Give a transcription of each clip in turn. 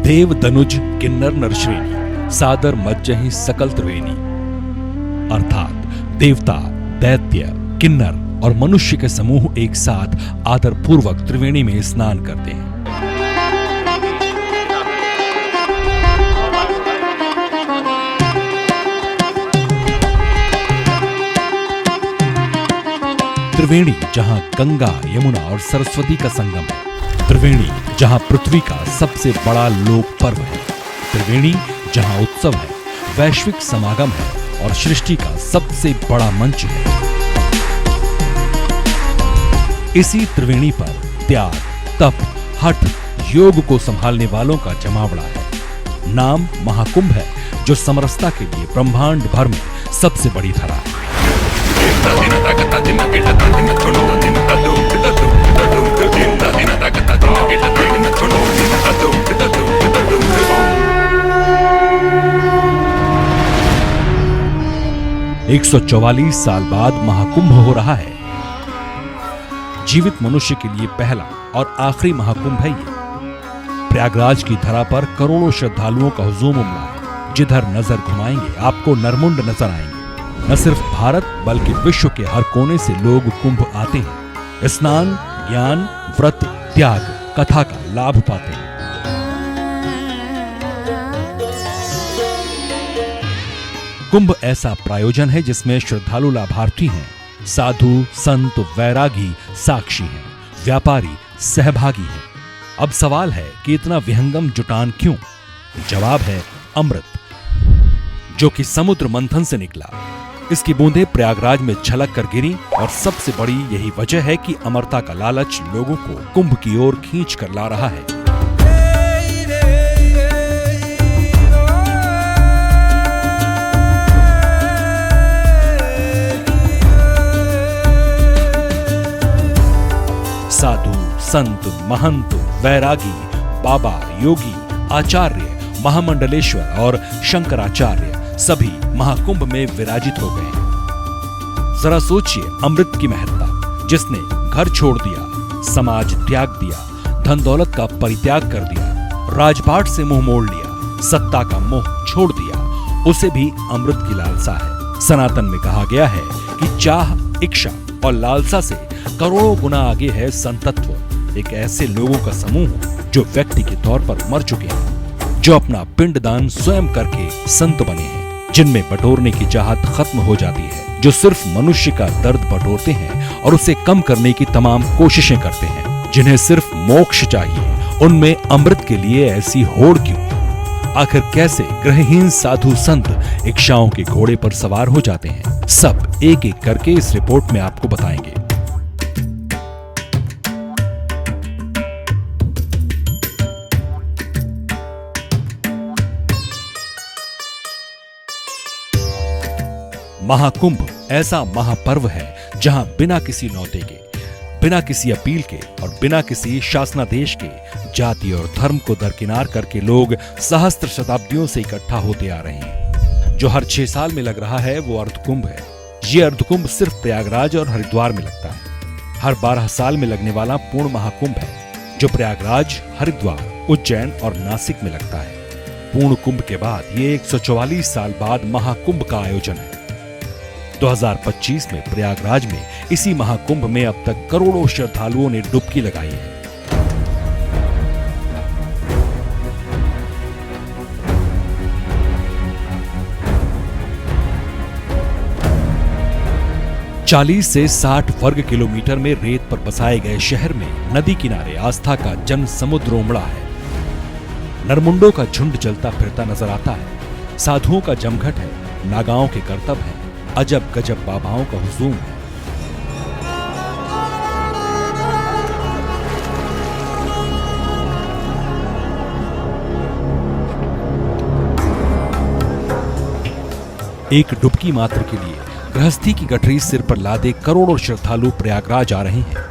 देव दनुज किन्नर नरश्रेणी सादर मज्जहि सकल त्रिवेणी, अर्थात देवता, दैत्य, किन्नर और मनुष्य के समूह एक साथ आदर पूर्वक त्रिवेणी में स्नान करते हैं। त्रिवेणी जहां गंगा, यमुना और सरस्वती का संगम है। त्रिवेणी जहां पृथ्वी का सबसे बड़ा लोक पर्व है। त्रिवेणी जहां उत्सव है, वैश्विक समागम है और सृष्टि का सबसे बड़ा मंच है। इसी त्रिवेणी पर त्याग, तप, हठ, योग को संभालने वालों का जमावड़ा है। नाम महाकुंभ है, जो समरसता के लिए ब्रह्मांड भर में सबसे बड़ी धरा है। 144 साल बाद महाकुंभ हो रहा है। जीवित मनुष्य के लिए पहला और आखिरी महाकुंभ है ये। प्रयागराज की धरा पर करोड़ों श्रद्धालुओं का हुजूम उमड़ा है। जिधर नजर घुमाएंगे आपको नरमुंड नजर आएंगे। न सिर्फ भारत बल्कि विश्व के हर कोने से लोग कुंभ आते हैं। स्नान, ज्ञान, व्रत, त्याग, कथा का लाभ पाते हैं। कुंभ ऐसा प्रायोजन है जिसमें श्रद्धालु लाभार्थी हैं, साधु, संत, वैरागी साक्षी हैं, व्यापारी सहभागी हैं। अब सवाल है कि इतना विहंगम जुटान क्यों? जवाब है अमृत, जो कि समुद्र मंथन से निकला। इसकी बूंदें प्रयागराज में छलक कर गिरी और सबसे बड़ी यही वजह है कि अमरता का लालच लोगों को कुंभ की ओर खींच कर ला रहा है। साधु, संत, महंत, वैरागी, बाबा, योगी, आचार्य, महामंडलेश्वर और शंकराचार्य सभी महाकुंभ में विराजित हो गए हैं। जरा सोचिए अमृत की महत्ता, जिसने घर छोड़ दिया, समाज त्याग दिया, धन दौलत का परित्याग कर दिया, राजपाट से मुंह मोड़ लिया, सत्ता का मोह छोड़ दिया, उसे भी अमृत की लालसा है। सनातन में कहा गया है कि चाह, इच्छा और लालसा से करोड़ों गुना आगे है संतत्व, एक ऐसे लोगों का समूह जो व्यक्ति के तौर पर मर चुके हैं, जो अपना पिंडदान स्वयं करके संत बने हैं, जिनमें बटोरने की चाहत खत्म हो जाती है, जो सिर्फ मनुष्य का दर्द बटोरते हैं और उसे कम करने की तमाम कोशिशें करते हैं, जिन्हें सिर्फ मोक्ष चाहिए। उनमें अमृत के लिए ऐसी होड़ क्यों? आखिर कैसे ग्रहहीन साधु संत इच्छाओं के घोड़े पर सवार हो जाते हैं? सब एक एक करके इस रिपोर्ट में आपको बताएंगे। महाकुंभ ऐसा महापर्व है जहां बिना किसी न्योते के, बिना किसी अपील के और बिना किसी शासनादेश के जाति और धर्म को दरकिनार करके लोग सहस्त्र शताब्दियों से इकट्ठा होते आ रहे हैं। जो हर 6 साल में लग रहा है वो अर्धकुंभ है। ये अर्धकुंभ सिर्फ प्रयागराज और हरिद्वार में लगता है। हर 12 साल में लगने वाला पूर्ण महाकुंभ है, जो प्रयागराज, हरिद्वार, उज्जैन और नासिक में लगता है। पूर्ण कुंभ के बाद ये 144 साल बाद महाकुंभ का आयोजन है। 2025 में प्रयागराज में इसी महाकुंभ में अब तक करोड़ों श्रद्धालुओं ने डुबकी लगाई है। चालीस से 60 वर्ग किलोमीटर में रेत पर बसाए गए शहर में नदी किनारे आस्था का जन समुद्र उमड़ा है। नरमुंडों का झुंड चलता फिरता नजर आता है। साधुओं का जमघट है, नागाओं के करतब है, अजब गजब बाबाओं का हुजूम है। एक डुबकी मात्र के लिए गृहस्थी की गठरी सिर पर लादे करोड़ों श्रद्धालु प्रयागराज आ रहे हैं।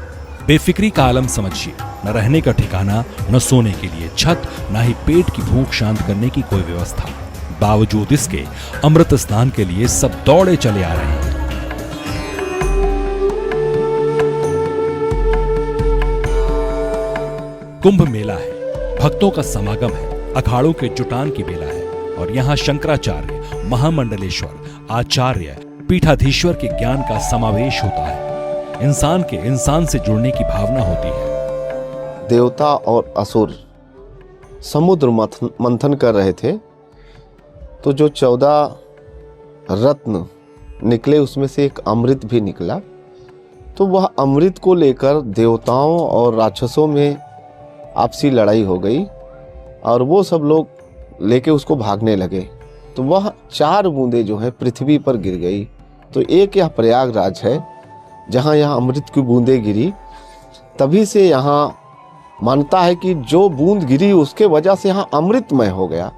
बेफिक्री का आलम समझिए, न रहने का ठिकाना, न सोने के लिए छत, न ही पेट की भूख शांत करने की कोई व्यवस्था। बावजूद इसके अमृत स्नान के लिए सब दौड़े चले आ रहे हैं। कुंभ मेला है, भक्तों का समागम है, अखाड़ों के जुटान की बेला है और यहाँ शंकराचार्य, महामंडलेश्वर, आचार्य, पीठाधीश्वर के ज्ञान का समावेश होता है। इंसान के इंसान से जुड़ने की भावना होती है। देवता और असुर समुद्र मंथन कर रहे थे, तो जो 14 रत्न निकले उसमें से एक अमृत भी निकला। तो वह अमृत को लेकर देवताओं और राक्षसों में आपसी लड़ाई हो गई और वो सब लोग लेके उसको भागने लगे। तो वह 4 बूंदें जो है पृथ्वी पर गिर गई। तो एक यह प्रयागराज है जहाँ यह अमृत की बूंदें गिरी। तभी से यहाँ मानता है कि जो बूंद गिरी उसके वजह से यहाँ अमृतमय हो गया,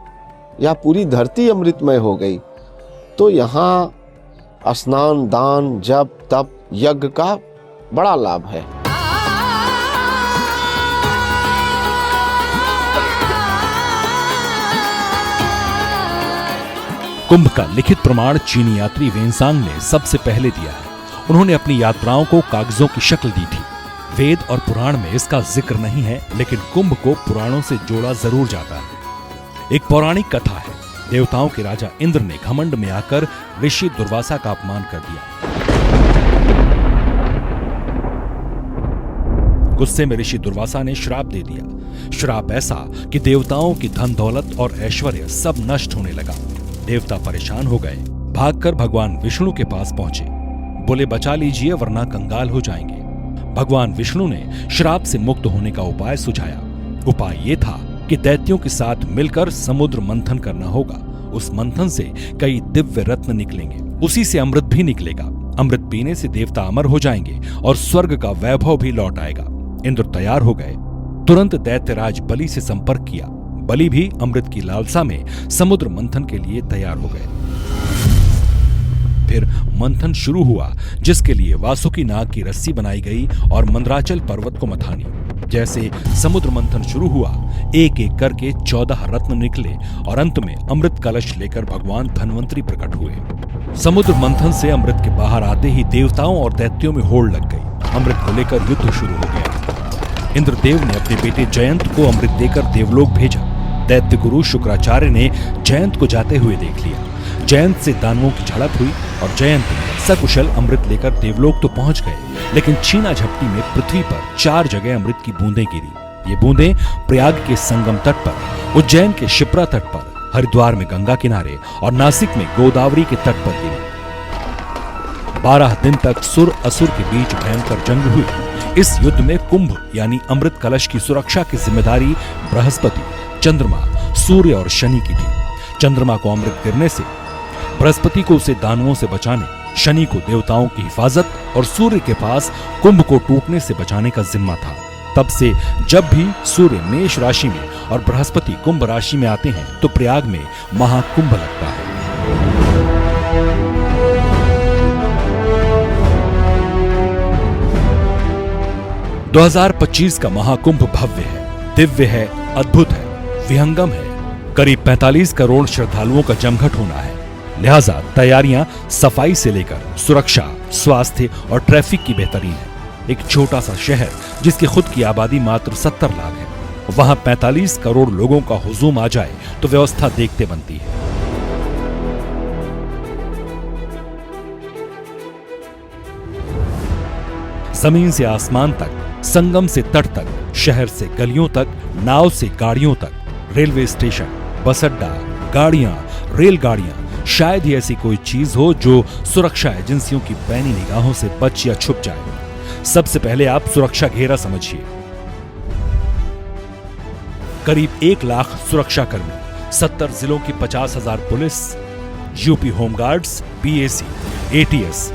यह पूरी धरती अमृतमय हो गई। तो यहाँ स्नान, दान, जप, तप, यज्ञ का बड़ा लाभ है। कुंभ का लिखित प्रमाण चीनी यात्री वेनसांग ने सबसे पहले दिया है। उन्होंने अपनी यात्राओं को कागजों की शक्ल दी थी। वेद और पुराण में इसका जिक्र नहीं है, लेकिन कुंभ को पुराणों से जोड़ा जरूर जाता है। एक पौराणिक कथा है, देवताओं के राजा इंद्र ने घमंड में आकर ऋषि दुर्वासा का अपमान कर दिया। गुस्से में ऋषि दुर्वासा ने श्राप दे दिया। श्राप ऐसा कि देवताओं की धन दौलत और ऐश्वर्य सब नष्ट होने लगा। देवता परेशान हो गए, भागकर भगवान विष्णु के पास पहुंचे। बोले, बचा लीजिए वरना कंगाल हो जाएंगे। भगवान विष्णु ने श्राप से मुक्त होने का उपाय सुझाया। उपाय ये था कि दैत्यों के साथ मिलकर समुद्र मंथन करना होगा। उस मंथन से कई दिव्य रत्न निकलेंगे, उसी से अमृत भी निकलेगा। अमृत पीने से देवता अमर हो जाएंगे और स्वर्ग का वैभव भी लौट आएगा। इंद्र तैयार हो गए। तुरंत दैत्यराज बलि से संपर्क किया। बलि भी अमृत की लालसा में समुद्र मंथन के लिए तैयार हो गए। फिर मंथन शुरू हुआ, जिसके लिए वासुकी नाग की रस्सी बनाई गई और मंदराचल पर्वत को मथानी। जैसे समुद्र मंथन शुरू हुआ, एक एक करके 14 रत्न निकले और अंत में अमृत कलश लेकर भगवान धन्वंतरी प्रकट हुए। समुद्र मंथन से अमृत के बाहर आते ही देवताओं और दैत्यों में होड़ लग गई। अमृत को लेकर युद्ध शुरू हो गया। इंद्रदेव ने अपने बेटे जयंत को अमृत देकर देवलोक भेजा। दैत्य गुरु शुक्राचार्य ने जयंत को जाते हुए देख लिया। जयंत से दानवों की झड़प हुई और जयंत सकुशल अमृत लेकर देवलोक तो पहुंच गए, लेकिन छीना झपटी में पृथ्वी पर 4 जगह अमृत की बूंदें गिरी। ये बूंदें प्रयाग के संगम तट पर, उज्जैन के शिप्रा तट पर, हरिद्वार में गंगा किनारे और नासिक में गोदावरी के तट पर गिरी। 12 दिन तक सुर असुर के बीच भयंकर जंग हुई। इस युद्ध में कुंभ यानी अमृत कलश की सुरक्षा की जिम्मेदारी बृहस्पति, चंद्रमा, सूर्य और शनि की थी। चंद्रमा को अमृत गिरने से, बृहस्पति को उसे दानवों से बचाने, शनि को देवताओं की हिफाजत और सूर्य के पास कुंभ को टूटने से बचाने का जिम्मा था। तब से जब भी सूर्य मेष राशि में और बृहस्पति कुंभ राशि में आते हैं तो प्रयाग में महाकुंभ लगता है। – 2025 का महाकुंभ भव्य है, दिव्य है, अद्भुत है, विहंगम है। करीब 45 करोड़ श्रद्धालुओं का जमघट होना है। लिहाजा तैयारियां सफाई से लेकर सुरक्षा, स्वास्थ्य और ट्रैफिक की बेहतरीन है। एक छोटा सा शहर जिसकी खुद की आबादी मात्र 70 लाख है, वहां 45 करोड़ लोगों का हुजूम आ जाए तो व्यवस्था देखते बनती है। जमीन से आसमान तक, संगम से तट तक, शहर से गलियों तक, नाव से गाड़ियों तक, रेलवे स्टेशन, बस अड्डा, गाड़ियां, रेलगाड़ियां, शायद ही ऐसी कोई चीज हो जो सुरक्षा एजेंसियों की पैनी निगाहों से बच या छुप जाए। सबसे पहले आप सुरक्षा घेरा समझिए। करीब 1 लाख सुरक्षा कर्मी, 70 जिलों की 50,000 police, UP home guards, PAC, ATS,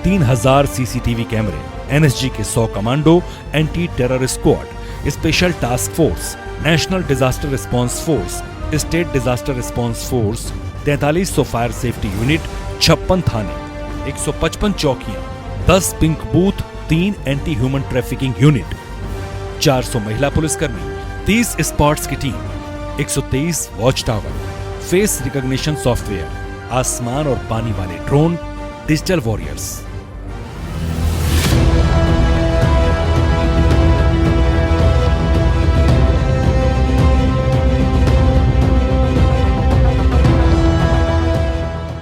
3000 CCTV कैमरे, एनएसजी के 100 commando, anti terror squad, special task force, national disaster response force, state disaster response force, 4300 fire safety unit, 56 थाने, 155 चौकियां, 10 pink booth, 3 anti human trafficking unit, 400 महिला पुलिसकर्मी, 30 spots की team, 123 watch tower, face recognition software, आसमान और पानी वाले drone, digital warriors.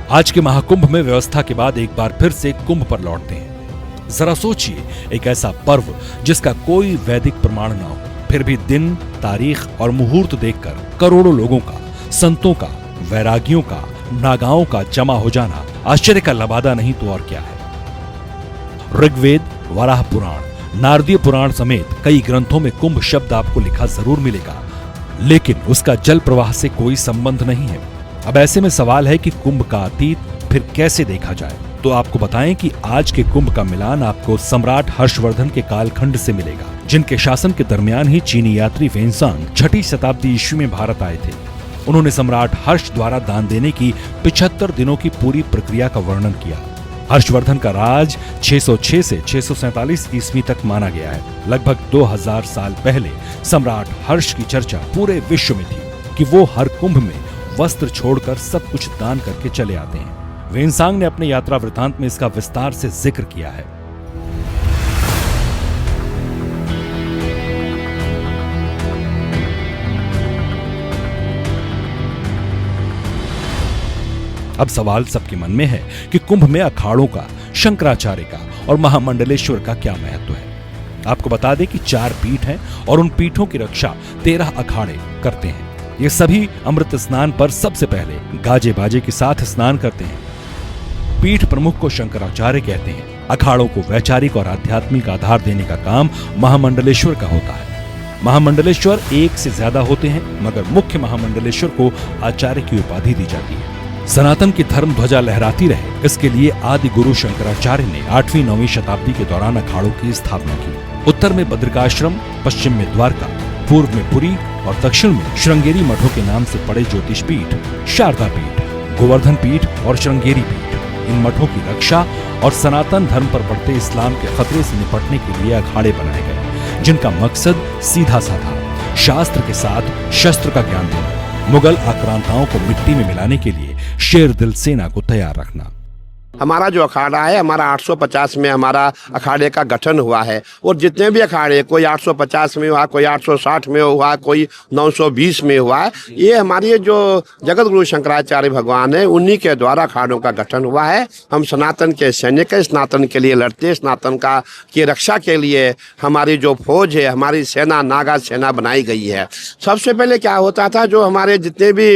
आज के महाकुंभ में व्यवस्था के बाद एक बार फिर से कुंभ पर लौटते हैं। जरा सोचिए, एक ऐसा पर्व जिसका कोई वैदिक प्रमाण न हो, फिर भी दिन, तारीख और मुहूर्त देखकर करोड़ों लोगों का, संतों का, वैरागियों का, नागाओं का जमा हो जाना आश्चर्य का लबादा नहीं तो और क्या है। ऋग्वेद, वराह पुराण, नारदीय पुराण समेत कई ग्रंथों में कुंभ शब्द आपको लिखा जरूर मिलेगा, लेकिन उसका जल प्रवाह से कोई संबंध नहीं है। अब ऐसे में सवाल है कि कुंभ का अतीत फिर कैसे देखा जाए। तो आपको बताएं कि आज के कुंभ का मिलान आपको सम्राट हर्षवर्धन के कालखंड से मिलेगा, जिनके शासन के दरमियान ही चीनी यात्री वेनसांग 6वीं शताब्दी ईस्वी में भारत आए थे। उन्होंने सम्राट हर्ष द्वारा दान देने की 75 दिनों की पूरी प्रक्रिया का वर्णन किया। हर्षवर्धन का राज 606 से 647 ईस्वी तक माना गया है। लगभग 2000 साल पहले सम्राट हर्ष की चर्चा पूरे विश्व में थी कि वो हर कुंभ में वस्त्र छोड़कर सब कुछ दान करके चले आते हैं। वेनसांग ने अपने यात्रा वृतांत में इसका विस्तार से जिक्र किया है। अब सवाल सबके मन में है कि कुंभ में अखाड़ों का, शंकराचार्य का और महामंडलेश्वर का क्या महत्व है। आपको बता दें कि 4 पीठ हैं और उन पीठों की रक्षा 13 अखाड़े करते हैं। ये सभी अमृत स्नान पर सबसे पहले गाजे बाजे के साथ स्नान करते हैं। पीठ प्रमुख को शंकराचार्य कहते हैं। अखाड़ों को वैचारिक और आध्यात्मिक आधार देने का काम महामंडलेश्वर का होता है। महामंडलेश्वर एक से ज्यादा होते हैं, मगर मुख्य महामंडलेश्वर को आचार्य की उपाधि दी जाती है। सनातन की धर्म ध्वजा लहराती रहे, इसके लिए आदि गुरु शंकराचार्य ने 8वीं-9वीं शताब्दी के दौरान अखाड़ों की स्थापना की। उत्तर में बद्रिकाश्रम, पश्चिम में द्वारका, पूर्व में पुरी और दक्षिण में श्रृंगेरी मठों के नाम से पड़े ज्योतिष पीठ, शारदा पीठ, गोवर्धन पीठ और श्रृंगेरी पीठ। इन मठों की रक्षा और सनातन धर्म पर बढ़ते इस्लाम के खतरे से निपटने के लिए अखाड़े बनाए गए, जिनका मकसद सीधा साधा शास्त्र के साथ शस्त्र का ज्ञान देना, मुगल आक्रांताओं को मिट्टी में मिलाने के लिए शेर दिल सेना को तैयार रखना। हमारा जो अखाड़ा है, हमारा 850 में हमारा अखाड़े का गठन हुआ है। और जितने भी अखाड़े, कोई 850 में हुआ, कोई 860 में हुआ, कोई 920 में हुआ है, ये हमारी जो जगत गुरु शंकराचार्य भगवान है, उन्हीं के द्वारा अखाड़ों का गठन हुआ है। हम सनातन के सैनिक हैं, सनातन के लिए लड़ते, सनातन का की रक्षा के लिए हमारी जो फौज है, हमारी सेना नागा सेना बनाई गई है। सबसे पहले क्या होता था, जो हमारे जितने भी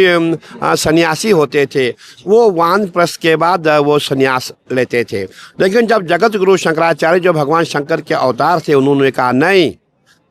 सन्यासी होते थे, वो वानप्रस्थ के बाद वो सन्यास लेते थे। लेकिन जब जगत गुरु शंकराचार्य जो भगवान शंकर के अवतार थे, उन्होंने कहा नहीं,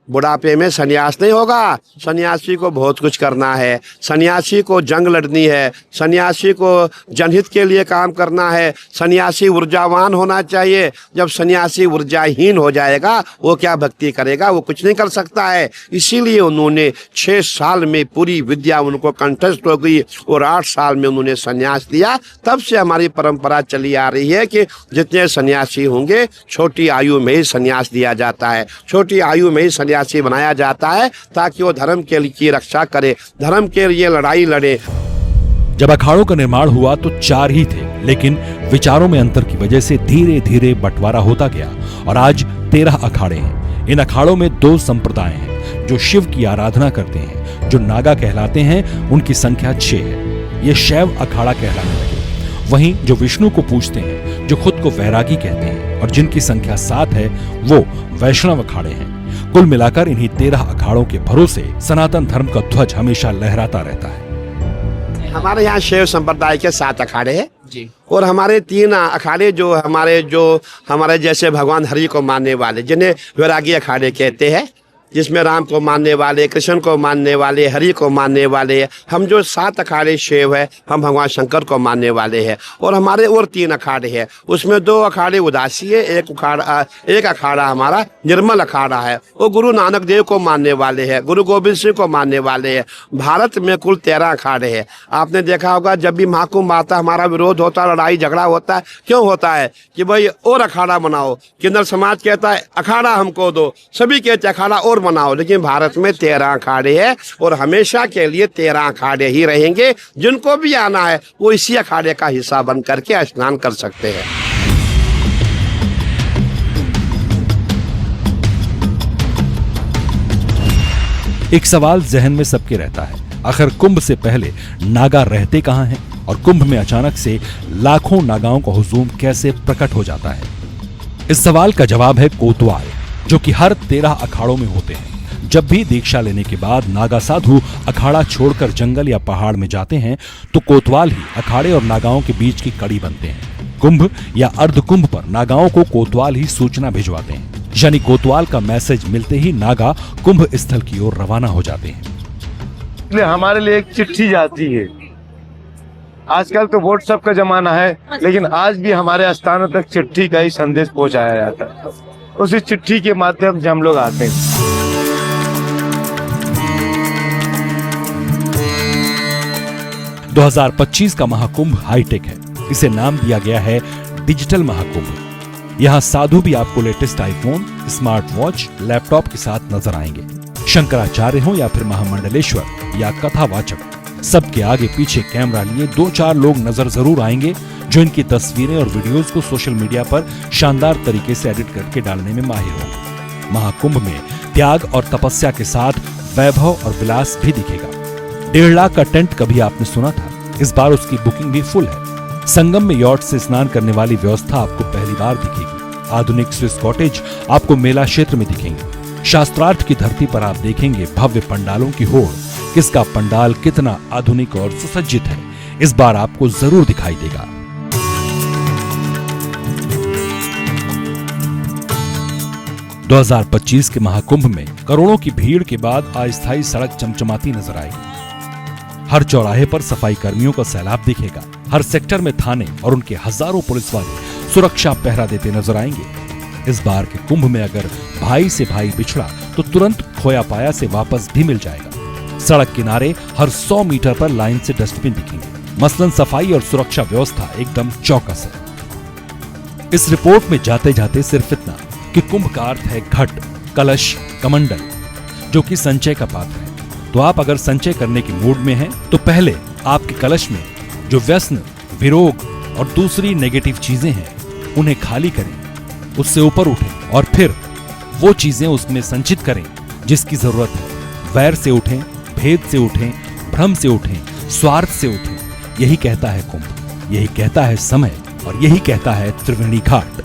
बुढ़ापे में सन्यास नहीं होगा। सन्यासी को बहुत कुछ करना है, सन्यासी को जंग लड़नी है, सन्यासी को जनहित के लिए काम करना है, सन्यासी ऊर्जावान होना चाहिए। जब सन्यासी ऊर्जाहीन हो जाएगा, वो क्या भक्ति करेगा, वो कुछ नहीं कर सकता है। इसीलिए उन्होंने 6 साल में पूरी विद्या उनको कंठस्थ हो गई और 8 साल में उन्होंने सन्यास लिया। तब से हमारी परंपरा चली आ रही है कि जितने सन्यासी होंगे, छोटी आयु में ही सन्यास दिया जाता है, छोटी आयु में ही सन्यासी बनाया जाता है, ताकि वो धर्म के लिए रक्षा करे, धर्म के लिए लड़ाई लड़े। जब अखाड़ों का निर्माण हुआ तो 4 ही थे, लेकिन विचारों में अंतर की वजह से धीरे धीरे बंटवारा होता गया और आज 13 अखाड़े हैं। इन अखाड़ों में 2 संप्रदाय हैं जो शिव की आराधना करते हैं। जो नागा कहलाते हैं, उनकी संख्या 6 है, ये शैव अखाड़ा कहलाने लगे। वहीं जो विष्णु को पूजते हैं, जो खुद को वैरागी कहते हैं और जिनकी संख्या 7 है, वो वैष्णव अखाड़े हैं। कुल मिलाकर इन्हीं 13 अखाड़ों के भरोसे सनातन धर्म का ध्वज हमेशा लहराता रहता है। हमारे यहाँ शैव संप्रदाय के 7 अखाड़े हैं जी, और हमारे 3 अखाड़े जो हमारे जैसे भगवान हरि को मानने वाले, जिन्हें वैरागी अखाड़े कहते हैं, जिसमें राम को मानने वाले, कृष्ण को मानने वाले, हरि को मानने वाले। हम जो 7 अखाड़े शैव है, हम भगवान शंकर को मानने वाले हैं। और हमारे और 3 अखाड़े हैं, उसमें 2 अखाड़े उदासी है, एक अखाड़ा हमारा निर्मल अखाड़ा है, वो गुरु नानक देव को मानने वाले हैं, गुरु गोविंद सिंह को मानने वाले हैं। भारत में कुल 13 अखाड़े हैं। आपने देखा होगा, जब भी महाकुंभ आता, हमारा विरोध होता है, लड़ाई झगड़ा होता है। क्यों होता है कि भाई और अखाड़ा बनाओ। किन्नर समाज कहता है अखाड़ा हमको दो, सभी कहते हैं अखाड़ा और बनाओ। लेकिन भारत में 13 अखाड़े हैं और हमेशा के लिए 13 अखाड़े ही रहेंगे। जिनको भी आना है, वो इसी अखाड़े का हिस्सा बन करके स्नान कर सकते हैं। एक सवाल जहन में सबके रहता है, आखिर कुंभ से पहले नागा रहते कहां हैं और कुंभ में अचानक से लाखों नागाओं का हुजूम कैसे प्रकट हो जाता है? इस सवाल का जवाब है कोतवाल, जो कि हर 13 अखाड़ों में होते हैं। जब भी दीक्षा लेने के बाद नागा साधु अखाड़ा छोड़कर जंगल या पहाड़ में जाते हैं तो कोतवाल ही अखाड़े और नागाओं के बीच की कड़ी बनते हैं। कुंभ या अर्ध कुंभ पर नागाओं को कोतवाल ही सूचना भिजवाते हैं, यानी कोतवाल का मैसेज मिलते ही नागा कुंभ स्थल की ओर रवाना हो जाते हैं। हमारे लिए एक चिट्ठी जाती है। आजकल तो व्हाट्सएप का जमाना है, लेकिन आज भी हमारे स्थानों तक चिट्ठी का ही संदेश पहुंचाया जाता है। उसी चिट्ठी के माध्यम से हम लोग आते हैं। 2025 का महाकुंभ हाईटेक है। इसे नाम दिया गया है डिजिटल महाकुंभ। यहाँ साधु भी आपको latest iPhone, smart watch, laptop के साथ नजर आएंगे। शंकराचार्य हो या फिर महामंडलेश्वर या कथावाचक, सबके आगे पीछे कैमरा लिए 2-4 लोग नजर जरूर आएंगे जो इनकी तस्वीरें और वीडियोस को सोशल मीडिया पर शानदार तरीके से एडिट करके डालने में माहिर होंगे। महाकुंभ में त्याग और तपस्या के साथ वैभव और विलास भी दिखेगा। 1.5 लाख का टेंट कभी आपने सुना था? इस बार उसकी बुकिंग भी फुल है। संगम में यॉट से स्नान करने वाली व्यवस्था आपको पहली बार दिखेगी। आधुनिक स्विस कॉटेज आपको मेला क्षेत्र में दिखेंगे। शास्त्रार्थ की धरती पर आप देखेंगे भव्य पंडालों की होड़। किसका पंडाल कितना आधुनिक और सुसज्जित है, इस बार आपको जरूर दिखाई देगा। – 2025 के महाकुंभ में करोड़ों की भीड़ के बाद अस्थायी सड़क चमचमाती नजर आएगी। हर चौराहे पर सफाई कर्मियों का सैलाब दिखेगा। हर सेक्टर में थाने और उनके हजारों पुलिस वाले सुरक्षा पहरा देते नजर आएंगे। इस बार के कुंभ में अगर भाई से भाई बिछड़ा तो तुरंत खोया पाया से वापस भी मिल जाएगा। सड़क किनारे हर 100 मीटर पर लाइन से डस्टबिन दिखेंगे। मसलन सफाई और सुरक्षा व्यवस्था एकदम चौकस है। इस रिपोर्ट में जाते जाते सिर्फ इतना कि कुंभ का अर्थ है घट, कलश, कमंडल, जो कि संचय का पात्र है। तो आप अगर संचय करने के मूड में हैं तो पहले आपके कलश में जो व्यसन, विरोग और दूसरी नेगेटिव चीजें हैं उन्हें खाली करें, उससे ऊपर उठें और फिर वो चीजें उसमें संचित करें जिसकी जरूरत है। वैर से उठें, भेद से उठें, भ्रम से उठें, स्वार्थ से उठें। यही कहता है कुंभ, यही कहता है समय और यही कहता है त्रिवेणी घाट।